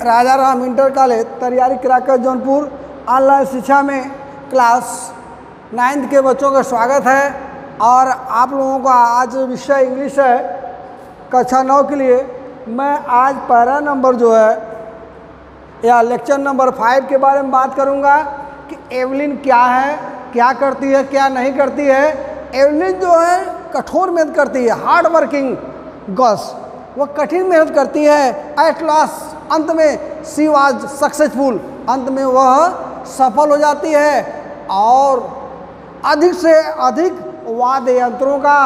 राजा Ram inter college Tariyari कराकर Jaunpur online शिक्षा में क्लास 9th के बच्चों का स्वागत है। और आप लोगों का आज विषय इंग्लिश है कक्षा 9 के लिए। मैं आज पहला नंबर जो है या लेक्चर नंबर 5 के बारे में बात करूंगा कि एवलिन क्या है, क्या करती है, क्या नहीं करती है। एवलिन जो है कठोर मेहनत करती है, हार्ड वर्किंग गर्ल्स, वह कठिन मेहनत करती है। एट लास्ट अंत में सी वाज सक्सेसफुल, अंत में वह सफल हो जाती है और अधिक से अधिक वाद्य यंत्रों का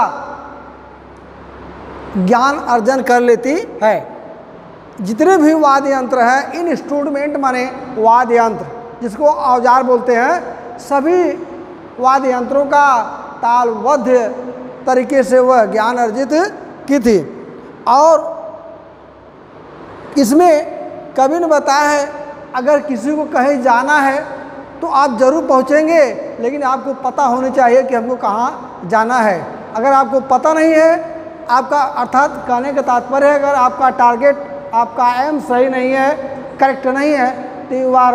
ज्ञान अर्जन कर लेती है। जितने भी वाद्य यंत्र हैं, इन इंस्ट्रूमेंट माने वाद्य यंत्र जिसको औजार बोलते हैं, सभी वाद्य यंत्रों का तालबद्ध तरीके से वह ज्ञान अर्जित की थी। और इसमें कवि ने बताया है अगर किसी को कहीं जाना है तो आप जरूर पहुंचेंगे, लेकिन आपको पता होनी चाहिए कि हमको कहाँ जाना है। अगर आपको पता नहीं है, आपका अर्थात कहने का तात्पर्य है अगर आपका टारगेट, आपका एम सही नहीं है, करेक्ट नहीं है, तो you are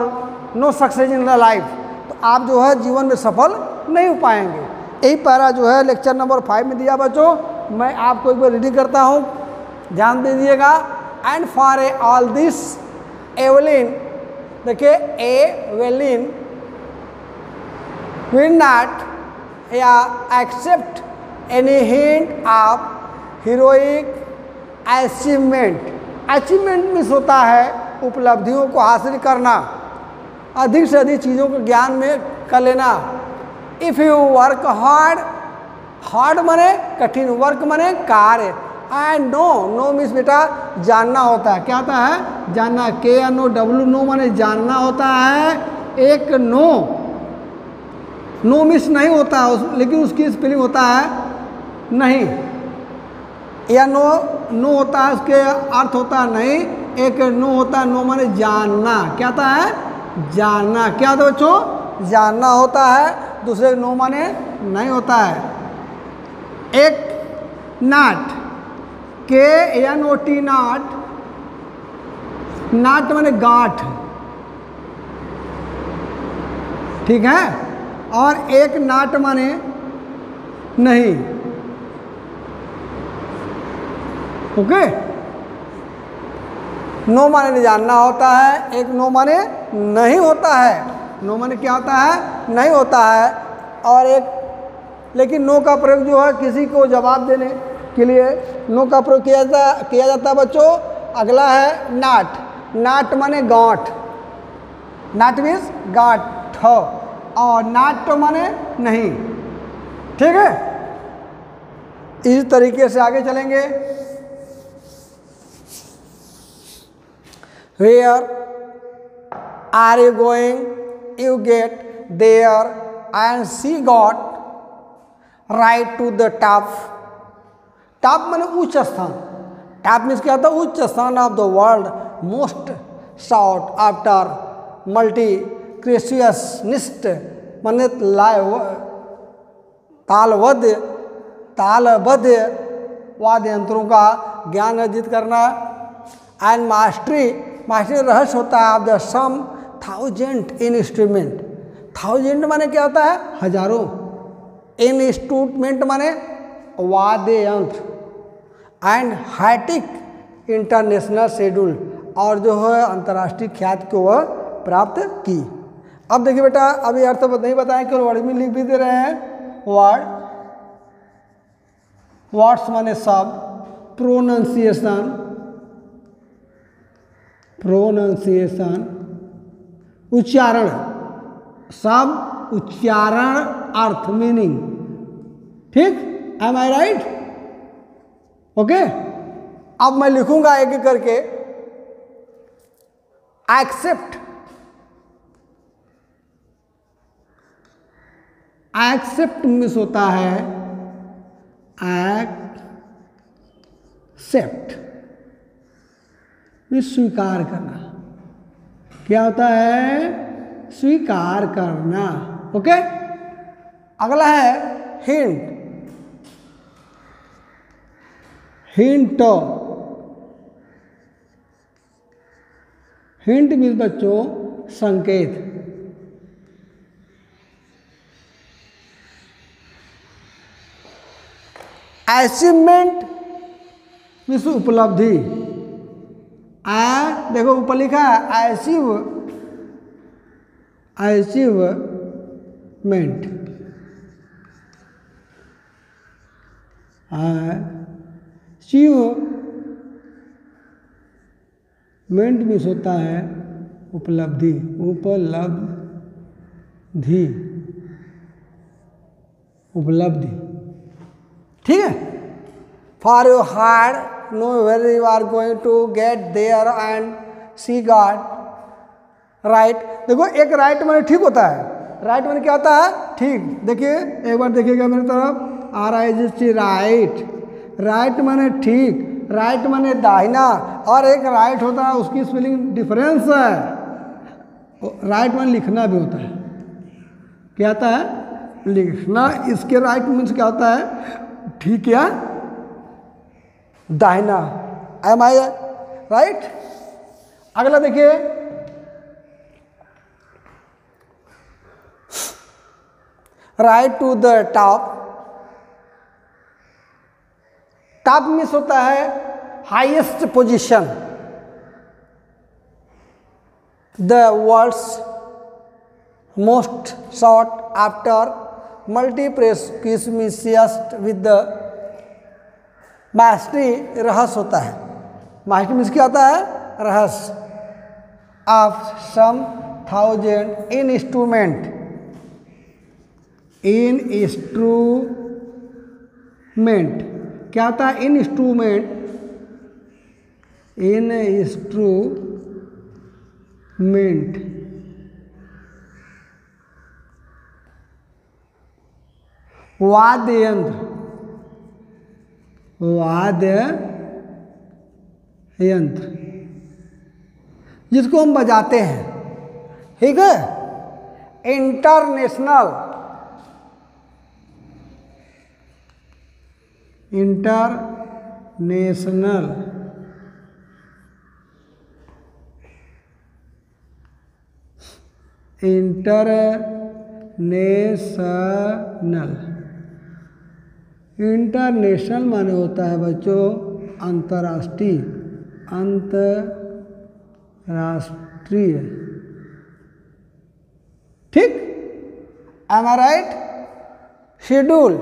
no success in the life, तो आप जो है जीवन में सफल नहीं हो पाएंगे। यही पैरा जो है लेक्चर नंबर 5 में दिया बच्चों। मैं आपको एक बार रीडिंग करता हूँ, ध्यान दे दीजिएगा। And for a all this Evelyn, देखिए Evelyn will not accept any hint of heroic achievement. Achievement means होता है उपलब्धियों को हासिल करना, अधिक से अधिक चीज़ों को ज्ञान में कर लेना। If you work hard, hard माने कठिन, वर्क माने कार्य, एंड नो मीन्स बेटा जानना होता है। क्या होता है? जानना। KNOW, नो माने जानना होता है। एक नो मिस नहीं होता है, लेकिन उसकी स्पेलिंग होता है नहीं, या नो होता है उसके अर्थ होता है नहीं। एक नो होता है, नो माने जानना। क्या होता है? जानना। क्या होता है बच्चों? जानना होता है। दूसरे नो माने नहीं होता है। एक नाट, KNOT, नाट माने गांठ, ठीक है। और एक नाट माने नहीं, ओके। नो माने नहीं जानना होता है, एक नो माने नहीं होता है। नो माने क्या होता है? नहीं होता है। और एक, लेकिन नो का प्रयोग जो है किसी को जवाब देने के लिए नो का प्रयोग किया जाता है बच्चों। अगला है नाट, नाट माने गांठ, नाट मीन्स गांठ, और नाट तो माने नहीं, ठीक है। इस तरीके से आगे चलेंगे। Where are you going, you get there and she got right to the top. Top माने उच्च स्थान। टॉप मीन्स क्या होता है? उच्च स्थान of the world, most sought after multi percussionist माने तालबद्ध वाद्य यंत्रों का ज्ञान अर्जित करना। एंड मास्टरी रहस्य होता है of the some thousand instrument. Thousand माने क्या होता है? हजारों। इंस्ट्रूमेंट माने वाद्य यंत्र। एंड हाईटेक इंटरनेशनल शेड्यूल, और जो है अंतर्राष्ट्रीय ख्याति को वह प्राप्त की। अब देखिए बेटा, अभी अर्थ नहीं बताएं, केवल वर्ड में लिख भी दे रहे हैं। वर्ड्स माने शब्द, प्रोनाउंसिएशन उच्चारण, शब्द उच्चारण, अर्थ मीनिंग, ठीक। M I right? ओके। अब मैं लिखूंगा एक एक करके। एक्सेप्ट, एक्सेप्ट मीन्स होता है एक्सेप्ट मीन्स स्वीकार करना। क्या होता है? स्वीकार करना, ओके। अगला है हिंट, हिंट हिंट मीन्स बच्चों संकेत। अचीवमेंट मीन्स उपलब्धि। देखो ऊपर लिखा है अचीवमेंट। अचीवमेंट मीन्स होता है उपलब्धि, उपलब्धि। ठीक है। For you hard know where you are going to get there and she got. Right, देखो एक राइट माने ठीक होता है। राइट माने क्या होता है? ठीक। देखिए एक बार देखिएगा मेरी तरफ, RIGHT राइट। राइट माने ठीक, राइट माने दाहिना, और एक राइट होता है उसकी स्पेलिंग डिफरेंस है। राइट माने लिखना भी होता है। क्या आता है? लिखना। इसके राइट मीन्स क्या होता है? ठीक या दाहिना। Am I right. अगला देखिए, right to the top. Top means होता है highest position. The words most sought after multiprecious with the mastery रहस्य होता है। मास्टरी मीन्स क्या होता है? रहस्य। ऑफ सम थाउजेंड इंस्ट्रूमेंट क्या होता है? इंस्ट्रूमेंट वाद्य यंत्र जिसको हम बजाते हैं। ठीक है। इंटरनेशनल इंटरनेशनल माने होता है बच्चों अंतर्राष्ट्रीय। ठीक। M I right? शेड्यूल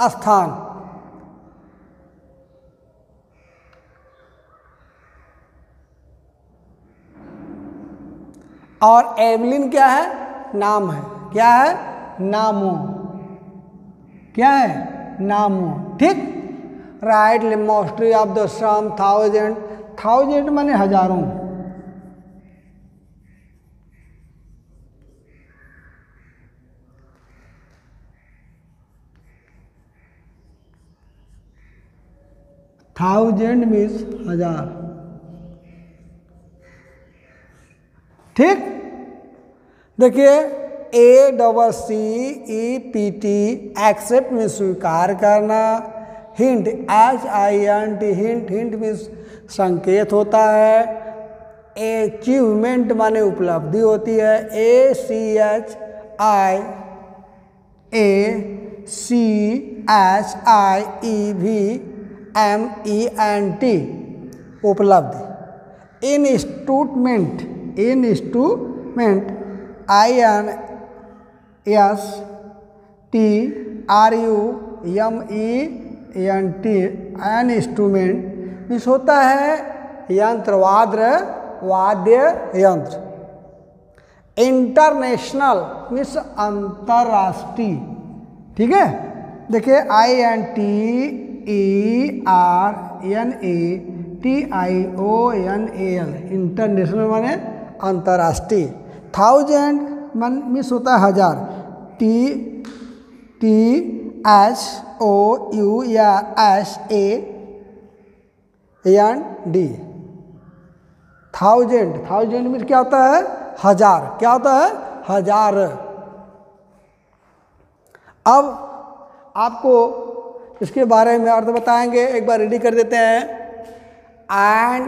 स्थान। और एवलिन क्या है? नाम है। क्या है? नामों। क्या है? नामों। ठीक। Right mostly of the some thousand माने हजारों। थाउजेंड मीन्स हजार। ठीक। देखिए ACCEPT एक्सेप्ट में स्वीकार करना। हिंट HINT हिंट मीन्स संकेत होता है। अचीवमेंट माने उपलब्धि होती है। ACHIEVMENT उपलब्धि। इंस्ट्रूमेंट INSTRUMENT इंस्ट्रूमेंट मीन्स होता है यंत्र, वाद्य यंत्र। इंटरनेशनल मीन्स अंतर्राष्ट्रीय। ठीक है। देखिए INTERNATIONAL इंटरनेशनल माने अंतर्राष्ट्रीय। थाउजेंड मीन्स होता है हजार। THOUSAND थाउजेंड मीन्स क्या होता है? हजार। क्या होता है? हजार। अब आपको इसके बारे में अर्थ बताएंगे। एक बार रेडी कर देते हैं। And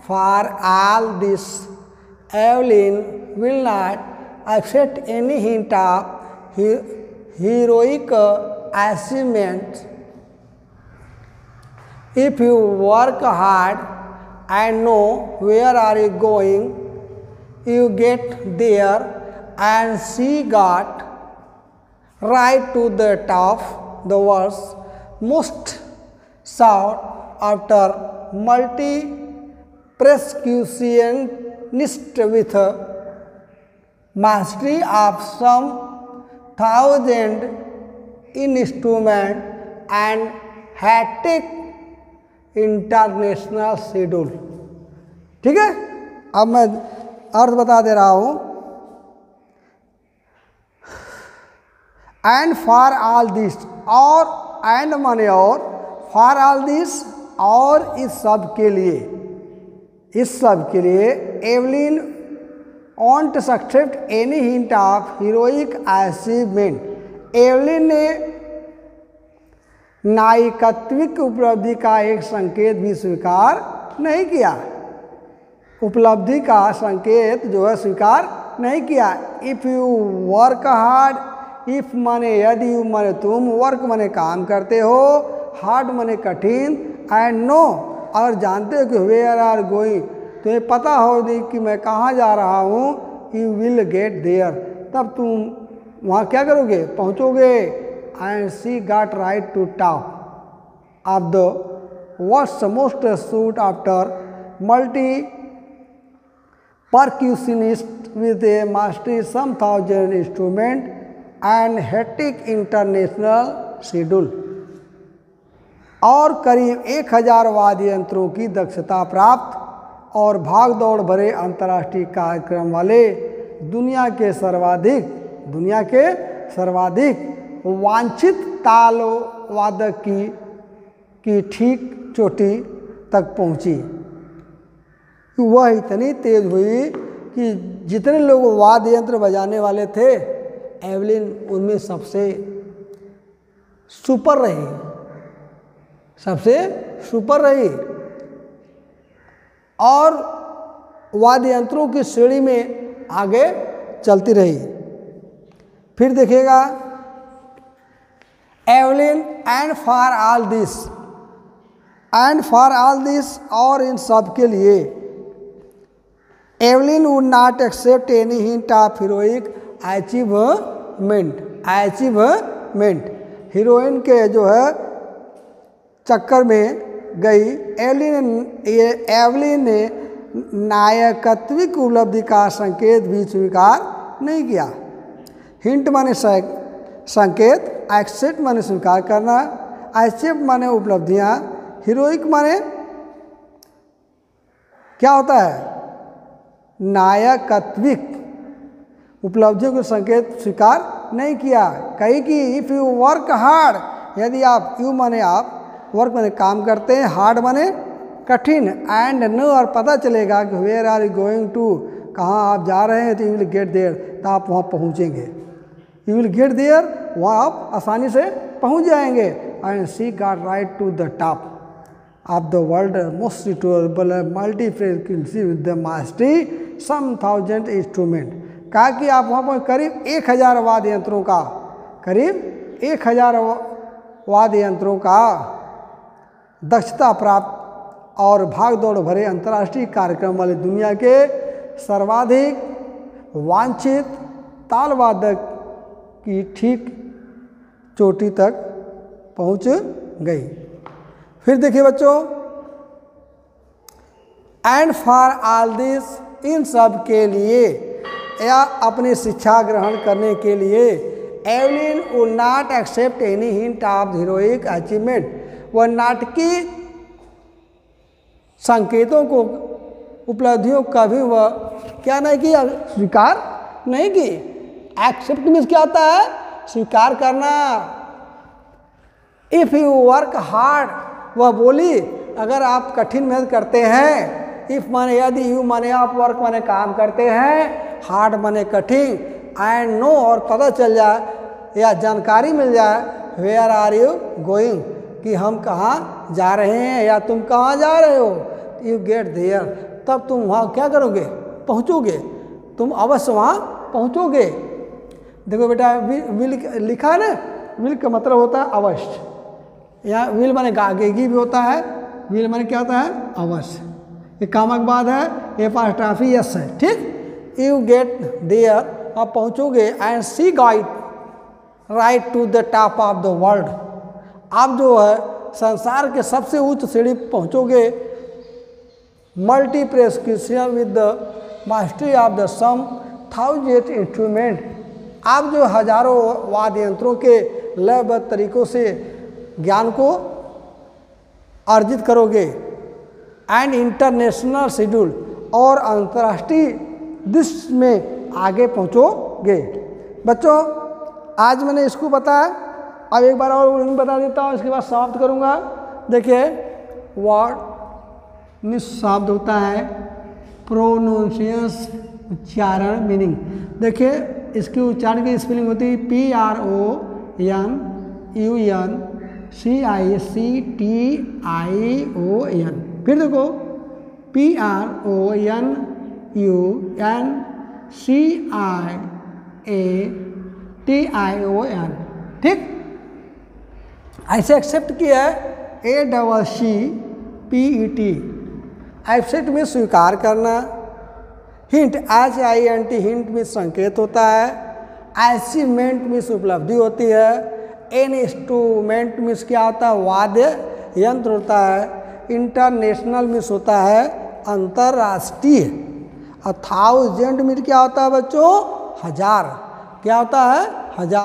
for all this Evelyn will not accept any hint of heroic achievement if you work hard and know where are you going. You get there and she got right to the top. The world's most sought after multi-percussionist with mastery of some 1,000 instrument and hectic international schedule. ठीक है, अब मैं अर्थ बता दे रहा हूं। And for all this, और and माने और, फॉर ऑल दिस और इस सब के लिए, इस सब के लिए Evelyn won't accept any hint of heroic achievement. Evelyn ने नायकत्विक उपलब्धि का एक संकेत भी स्वीकार नहीं किया। उपलब्धि का संकेत जो है स्वीकार नहीं किया। If you work hard, if माने यदि, यू माने तुम, वर्क माने काम करते हो, हार्ड माने कठिन, एंड नो और जानते हो कि वेयर आर गोइंग, तुम्हें पता हो नहीं कि मैं कहाँ जा रहा हूँ, यू विल गेट देयर, तब तुम वहाँ क्या करोगे, पहुँचोगे। And she got right to top of the world's most sought after multi percussionist with a mastery some 1,000 instrument and hectic international schedule, और करीब 1,000 वाद्य यंत्रों की दक्षता प्राप्त और भाग दौड़ भरे अंतर्राष्ट्रीय कार्यक्रम वाले दुनिया के सर्वाधिक वांछित ताल वादक की ठीक चोटी तक पहुंची। वह इतनी तेज हुई कि जितने लोग वाद्य यंत्र बजाने वाले थे, एवलिन उनमें सबसे सुपर रही, सबसे सुपर रही, और वाद्य यंत्रों की श्रेणी में आगे चलती रही। फिर देखिएगा, Evelyn and for all this, and for all this और इन सब के लिए, Evelyn would not accept any hint of heroic achievement. Heroine के जो है चक्कर में गई एवलिन ने नायकत्विक उपलब्धि का संकेत भी स्वीकार नहीं किया। हिंट माने संकेत, एक्सेप्ट माने स्वीकार करना, एक्सेप्ट माने उपलब्धियां, हीरोइक माने क्या होता है, नायकत्विक उपलब्धियों के संकेत स्वीकार नहीं किया। कही कि इफ़ यू वर्क हार्ड, यदि आप, यू माने आप, वर्क माने काम करते हैं, हार्ड माने कठिन, एंड नो और पता चलेगा कि where are you going to, कहाँ आप जा रहे हैं, तो यू विल गेट देयर, तो आप वहाँ पहुँचेंगे। यू विल गेट देयर, वहाँ आप आसानी से पहुँच जाएंगे। And she got right to the top of the world most suitable multi-frequency with the mastery some 1,000 instrument। कहा कि आप वहाँ पर करीब 1,000 वाद्य यंत्रों का, करीब 1,000 वाद्य यंत्रों का दक्षता प्राप्त और भाग दौड़ भरे अंतर्राष्ट्रीय कार्यक्रम वाले दुनिया के सर्वाधिक वांछित तालवादक की ठीक चोटी तक पहुँच गई। फिर देखिए बच्चों, एंड फॉर ऑल दिस, इन सब के लिए या अपनी शिक्षा ग्रहण करने के लिए, Evelyn would not accept any hint of heroic achievement. वह नाटकीय संकेतों को, उपलब्धियों का भी वह क्या नहीं किया, स्वीकार नहीं की। एक्सेप्ट मीन्स क्या होता है, स्वीकार करना। इफ़ यू वर्क हार्ड, वह बोली अगर आप कठिन मेहनत करते हैं, इफ़ माने यदि, यू माने आप, वर्क माने काम करते हैं, हार्ड माने कठिन, एंड नो और पता चल जाए या जानकारी मिल जाए, वेयर आर यू गोइंग, कि हम कहाँ जा रहे हैं या तुम कहाँ जा रहे हो, यू गेट देयर, तब तुम वहाँ क्या करोगे, पहुँचोगे, तुम अवश्य वहाँ पहुँचोगे। देखो बेटा विल लिखा है ना, विल का मतलब होता है अवश्य। यहाँ विल माने गागेगी भी होता है, विल माने क्या होता है अवश्य। ये कामक बाद है, ये पास्ट्राफी यस है, ठीक। यू गेट देयर, आप पहुँचोगे, and she guide right to the top of the world, आप जो है संसार के सबसे उच्च सीढ़ी पहुँचोगे। Multi prescription with the mastery of the some thousand instrument, आप जो हजारों वाद्य यंत्रों के लयबद्ध तरीकों से ज्ञान को अर्जित करोगे। एंड इंटरनेशनल शेड्यूल, और अंतर्राष्ट्रीय दृश्य में आगे पहुंचोगे। बच्चों आज मैंने इसको बताया, अब एक बार और बता देता हूँ, इसके बाद समाप्त करूँगा। देखिए वर्ड निःशब्द होता है, प्रोनाउंसिएशन उच्चारण, मीनिंग। देखिए इसकी उच्चारण की स्पेलिंग होती है PRONUNCICTION। फिर देखो PRONUNCIATION, ठीक। ऐसे एक्सेप्ट किया है ACCPET, एक्सेप्ट में स्वीकार करना। हिंट HINT, हिंट में संकेत होता है। अचीवमेंट में उपलब्धि होती है। इंस्ट्रूमेंट में क्या होता है वाद्य यंत्र होता है। इंटरनेशनल में होता है अंतर्राष्ट्रीय। 1000 में क्या होता है बच्चों हजार, क्या होता है हजार।